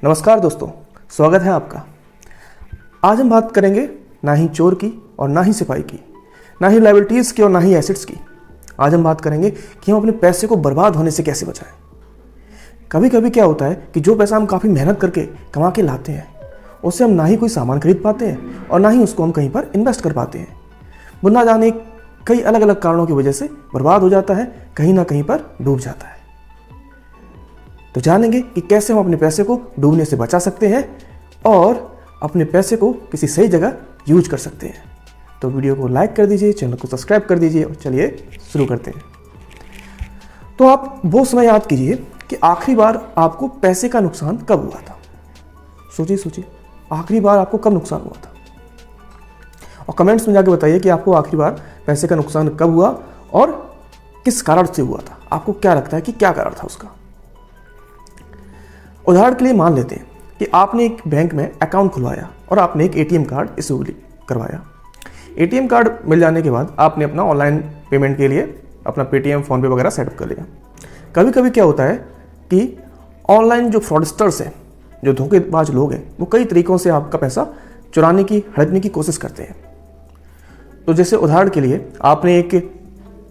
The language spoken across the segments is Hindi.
नमस्कार दोस्तों, स्वागत है आपका। आज हम बात करेंगे ना ही चोर की और ना ही सिपाही की, ना ही लायबिलिटीज़ की और ना ही एसेट्स की। आज हम बात करेंगे कि हम अपने पैसे को बर्बाद होने से कैसे बचाएं। कभी कभी क्या होता है कि जो पैसा हम काफ़ी मेहनत करके कमा के लाते हैं उससे हम ना ही कोई सामान खरीद पाते हैं और ना ही उसको हम कहीं पर इन्वेस्ट कर पाते हैं। वो ना जाने कई अलग अलग कारणों की वजह से बर्बाद हो जाता है, कहीं ना कहीं पर डूब जाता है। तो जानेंगे कि कैसे हम अपने पैसे को डूबने से बचा सकते हैं और अपने पैसे को किसी सही जगह यूज कर सकते हैं। तो वीडियो को लाइक कर दीजिए, चैनल को सब्सक्राइब कर दीजिए और चलिए शुरू करते हैं। तो आप वो समय याद कीजिए कि आखिरी बार आपको पैसे का नुकसान कब हुआ था। सोचिए आखिरी बार आपको कब नुकसान हुआ था और कमेंट्स में जाके बताइए कि आपको आखिरी बार पैसे का नुकसान कब हुआ और किस कारण से हुआ था। आपको क्या लगता है कि क्या कारण था उसका। उदाहरण के लिए मान लेते हैं कि आपने एक बैंक में अकाउंट खुलवाया और आपने एक एटीएम कार्ड इशू करवाया। एटीएम कार्ड मिल जाने के बाद आपने अपना ऑनलाइन पेमेंट के लिए अपना पेटीएम, फ़ोनपे वगैरह सेटअप कर लिया। कभी कभी क्या होता है कि ऑनलाइन जो फ्रॉडस्टर्स हैं, जो धोखेबाज लोग हैं, वो कई तरीक़ों से आपका पैसा चुराने की, हड़पने की कोशिश करते हैं। तो जैसे उदाहरण के लिए आपने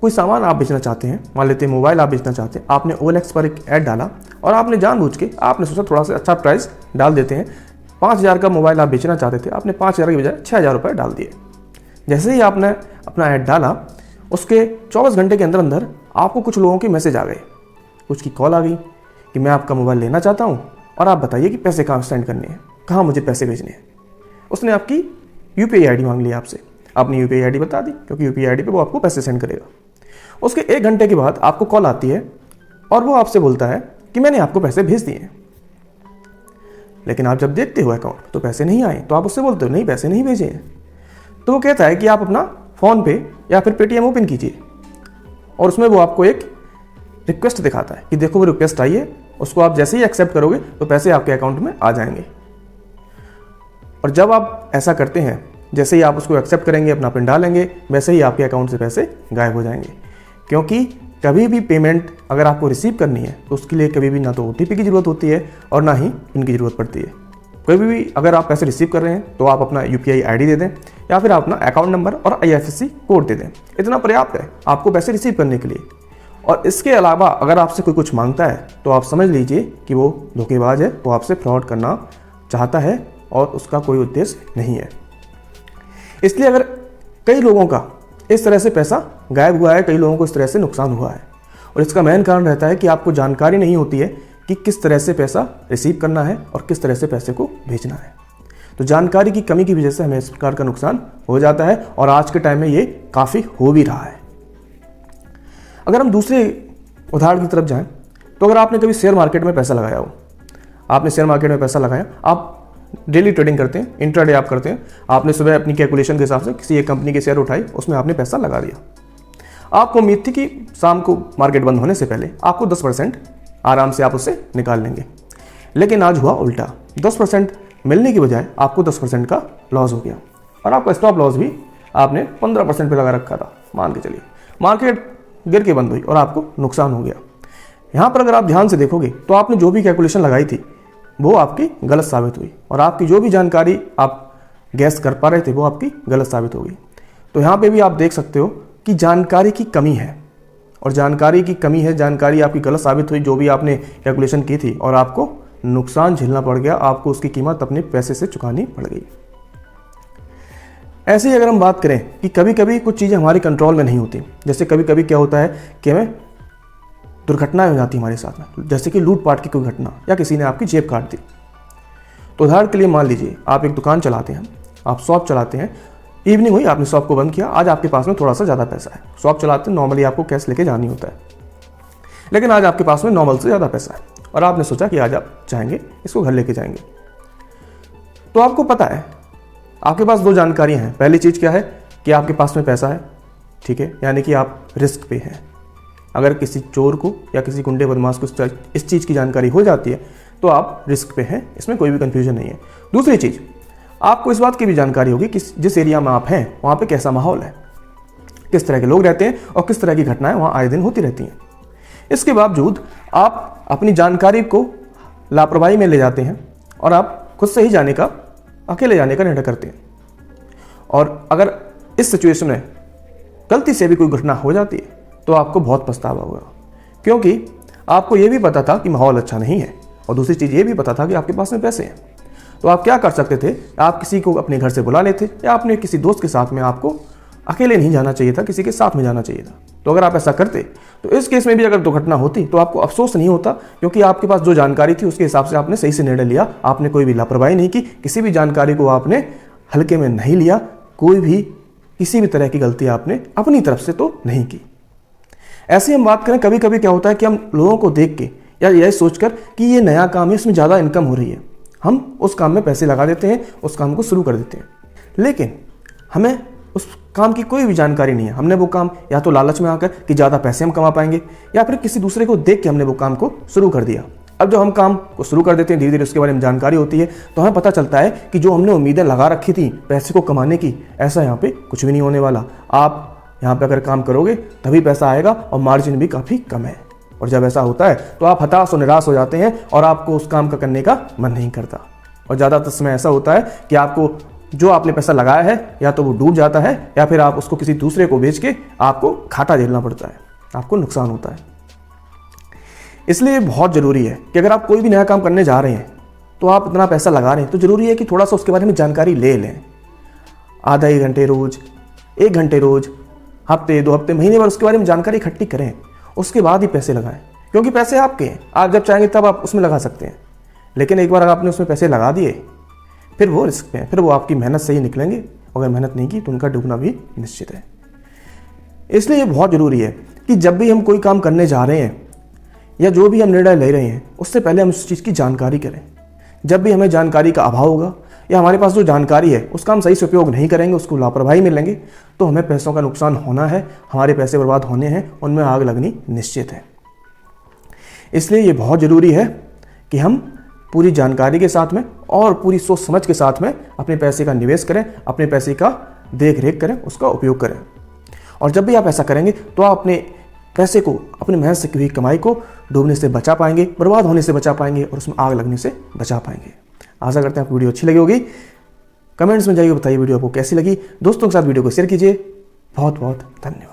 कोई सामान आप बेचना चाहते हैं, मान लेते हैं मोबाइल आप बेचना चाहते हैं, आपने OLX पर एक ऐड डाला और आपने जानबूझ के आपने सोचा थोड़ा सा अच्छा प्राइस डाल देते हैं। 5,000 का मोबाइल आप बेचना चाहते थे, आपने 5,000 की बजाय 6,000 रुपये डाल दिए। जैसे ही आपने अपना ऐड डाला, उसके 24 घंटे के अंदर अंदर आपको कुछ लोगों के मैसेज आ गए, कुछ की कॉल आ गई कि मैं आपका मोबाइल लेना चाहता हूँ और आप बताइए कि पैसे कहाँ सेंड करने हैं, कहाँ मुझे पैसे भेजने हैं। उसने आपकी UPI ID मांग ली आपसे। आपने UPI ID बता दी क्योंकि UPI ID पे वो आपको पैसे सेंड करेगा। उसके 1 घंटे के बाद आपको कॉल आती है और वो आपसे बोलता है कि मैंने आपको पैसे भेज दिए हैं। लेकिन आप जब देखते हो अकाउंट तो पैसे नहीं आए, तो आप उससे बोलते हो नहीं, पैसे नहीं भेजे हैं। तो वो कहता है कि आप अपना फ़ोन पे या फिर पेटीएम ओपन कीजिए और उसमें वो आपको एक रिक्वेस्ट दिखाता है कि देखो वो रिक्वेस्ट आई है, उसको आप जैसे ही एक्सेप्ट करोगे तो पैसे आपके अकाउंट में आ जाएंगे। और जब आप ऐसा करते हैं, जैसे ही आप उसको एक्सेप्ट करेंगे, अपना पिन डालेंगे, वैसे ही आपके अकाउंट से पैसे गायब हो जाएंगे। क्योंकि कभी भी पेमेंट अगर आपको रिसीव करनी है तो उसके लिए कभी भी ना तो OTP की ज़रूरत होती है और ना ही पिन की ज़रूरत पड़ती है। कभी भी अगर आप पैसे रिसीव कर रहे हैं तो आप अपना UPI ID दे दें या फिर अपना अकाउंट नंबर और IFSC कोड दे दें। इतना पर्याप्त है आपको पैसे रिसीव करने के लिए। और इसके अलावा अगर आपसे कोई कुछ मांगता है तो आप समझ लीजिए कि वो धोखेबाज है, वो आपसे फ्रॉड करना चाहता है और उसका कोई उद्देश्य नहीं है। इसलिए अगर कई लोगों का इस तरह से पैसा गायब हुआ है, कई लोगों को इस तरह से नुकसान हुआ है, और इसका मेन कारण रहता है कि आपको जानकारी नहीं होती है कि किस तरह से पैसा रिसीव करना है और किस तरह से पैसे को भेजना है। तो जानकारी की कमी की वजह से हमें इस प्रकार का नुकसान हो जाता है और आज के टाइम में ये काफ़ी हो भी रहा है। अगर हम दूसरे उदाहरण की तरफ जाएं तो अगर आपने कभी शेयर मार्केट में पैसा लगाया हो, आपने शेयर मार्केट में पैसा लगाया, आप डेली ट्रेडिंग करते हैं, इंट्राडे आप करते हैं, आपने सुबह अपनी कैलकुलेशन के हिसाब से किसी एक कंपनी के शेयर उठाई, उसमें आपने पैसा लगा दिया। आपको उम्मीद थी कि शाम को मार्केट बंद होने से पहले आपको 10% आराम से आप उससे निकाल लेंगे। लेकिन आज हुआ उल्टा, 10% मिलने की बजाय आपको 10% का लॉस हो गया और आपका स्टॉप लॉस भी आपने 15% पे लगा रखा था। मान के चलिए मार्केट गिर के बंद हुई और आपको नुकसान हो गया। यहाँ पर अगर आप ध्यान से देखोगे तो आपने जो भी कैलकुलेशन लगाई थी वो आपकी गलत साबित हुई और आपकी जो भी जानकारी आप गैस कर पा रहे थे वो आपकी गलत साबित हो गई। तो यहाँ पे भी आप देख सकते हो कि जानकारी की कमी है और जानकारी की कमी है, जानकारी आपकी गलत साबित हुई, जो भी आपने कैलकुलेशन की थी, और आपको नुकसान झेलना पड़ गया, आपको उसकी कीमत अपने पैसे से चुकानी पड़ गई। ऐसे ही अगर हम बात करें कि कभी कभी कुछ चीज़ें हमारे कंट्रोल में नहीं होती, जैसे कभी कभी क्या होता है कि हमें दुर्घटनाएं हो जाती हमारे साथ में, जैसे कि लूटपाट की कोई घटना या किसी ने आपकी जेब काट दी। तो उदाहरण के लिए मान लीजिए आप एक दुकान चलाते हैं, आप शॉप चलाते हैं, इवनिंग हुई, आपने शॉप को बंद किया, आज आपके पास में थोड़ा सा ज़्यादा पैसा है। शॉप चलाते हैं नॉर्मली आपको कैश लेके जानी होता है, लेकिन आज आपके पास में नॉर्मल से ज़्यादा पैसा है और आपने सोचा कि आज आप चाहेंगे इसको घर लेके जाएंगे। तो आपको पता है आपके पास 2 जानकारियाँ हैं। पहली चीज़ क्या है कि आपके पास में पैसा है, ठीक है, यानी कि आप रिस्क पे हैं। अगर किसी चोर को या किसी गुंडे बदमाश को इस चीज़ की जानकारी हो जाती है तो आप रिस्क पे हैं, इसमें कोई भी कंफ्यूजन नहीं है। दूसरी चीज़, आपको इस बात की भी जानकारी होगी कि जिस एरिया में आप हैं वहाँ पे कैसा माहौल है, किस तरह के लोग रहते हैं और किस तरह की घटनाएं वहाँ आए दिन होती रहती हैं। इसके बावजूद आप अपनी जानकारी को लापरवाही में ले जाते हैं, और आप खुद से ही जाने का, अकेले जाने का निर्णय करते हैं। और अगर इस सिचुएशन में गलती से भी कोई घटना हो जाती है तो आपको बहुत पछतावा होगा, क्योंकि आपको ये भी पता था कि माहौल अच्छा नहीं है और दूसरी चीज़ ये भी पता था कि आपके पास में पैसे हैं। तो आप क्या कर सकते थे, आप किसी को अपने घर से बुला लेते या अपने किसी दोस्त के साथ में, आपको अकेले नहीं जाना चाहिए था, किसी के साथ में जाना चाहिए था। तो अगर आप ऐसा करते तो इस केस में भी अगर दुर्घटना होती तो आपको अफसोस नहीं होता, क्योंकि आपके पास जो जानकारी थी उसके हिसाब से आपने सही से निर्णय लिया। आपने कोई भी लापरवाही नहीं की, किसी भी जानकारी को आपने हल्के में नहीं लिया, कोई भी किसी भी तरह की गलती आपने अपनी तरफ से तो नहीं की। ऐसे हम बात करें, कभी कभी क्या होता है कि हम लोगों को देख के या यह सोचकर कि ये नया काम है, इसमें ज़्यादा इनकम हो रही है, हम उस काम में पैसे लगा देते हैं, उस काम को शुरू कर देते हैं। लेकिन हमें उस काम की कोई भी जानकारी नहीं है। हमने वो काम या तो लालच में आकर कि ज़्यादा पैसे हम कमा पाएंगे, या फिर किसी दूसरे को देख के हमने वो काम को शुरू कर दिया। अब जब हम काम को शुरू कर देते हैं, धीरे धीरे उसके बारे में जानकारी होती है, तो हमें पता चलता है कि जो हमने उम्मीदें लगा रखी थी पैसे को कमाने की, ऐसा यहाँ पे कुछ भी नहीं होने वाला। आप यहाँ पे अगर काम करोगे तभी पैसा आएगा और मार्जिन भी काफ़ी कम है। और जब ऐसा होता है तो आप हताश और निराश हो जाते हैं और आपको उस काम का करने का मन नहीं करता। और ज़्यादातर समय ऐसा होता है कि आपको जो आपने पैसा लगाया है या तो वो डूब जाता है, या फिर आप उसको किसी दूसरे को बेच के आपको घाटा झेलना पड़ता है, आपको नुकसान होता है। इसलिए बहुत ज़रूरी है कि अगर आप कोई भी नया काम करने जा रहे हैं तो आप इतना पैसा लगा रहे हैं तो ज़रूरी है कि थोड़ा सा उसके बारे में जानकारी ले लें। आधा 1 घंटे रोज, 1 घंटे रोज, हफ्ते 2 हफ्ते, महीने भर उसके बारे में जानकारी इकट्ठी करें, उसके बाद ही पैसे लगाएं। क्योंकि पैसे आपके हैं, आप जब चाहेंगे तब आप उसमें लगा सकते हैं। लेकिन एक बार अगर आपने उसमें पैसे लगा दिए फिर वो रिस्क में है, फिर वो आपकी मेहनत से ही निकलेंगे। अगर मेहनत नहीं की तो उनका डूबना भी निश्चित है। इसलिए ये बहुत ज़रूरी है कि जब भी हम कोई काम करने जा रहे हैं या जो भी हम निर्णय ले रहे हैं, उससे पहले हम उस चीज़ की जानकारी करें। जब भी हमें जानकारी का अभाव होगा या हमारे पास जो जानकारी है उसका हम सही से उपयोग नहीं करेंगे, उसको लापरवाही में लेंगे, तो हमें पैसों का नुकसान होना है, हमारे पैसे बर्बाद होने हैं, उनमें आग लगनी निश्चित है। इसलिए ये बहुत ज़रूरी है कि हम पूरी जानकारी के साथ में और पूरी सोच समझ के साथ में अपने पैसे का निवेश करें, अपने पैसे का देख रेख करें, उसका उपयोग करें। और जब भी आप ऐसा करेंगे तो आप अपने पैसे को, अपनी मेहनत से की हुई कमाई को डूबने से बचा पाएंगे, बर्बाद होने से बचा पाएंगे और उसमें आग लगने से बचा पाएंगे। आशा करते हैं आपको वीडियो अच्छी लगी होगी। कमेंट्स में जाइए, बताइए वीडियो आपको कैसी लगी। दोस्तों के साथ वीडियो को शेयर कीजिए। बहुत बहुत धन्यवाद।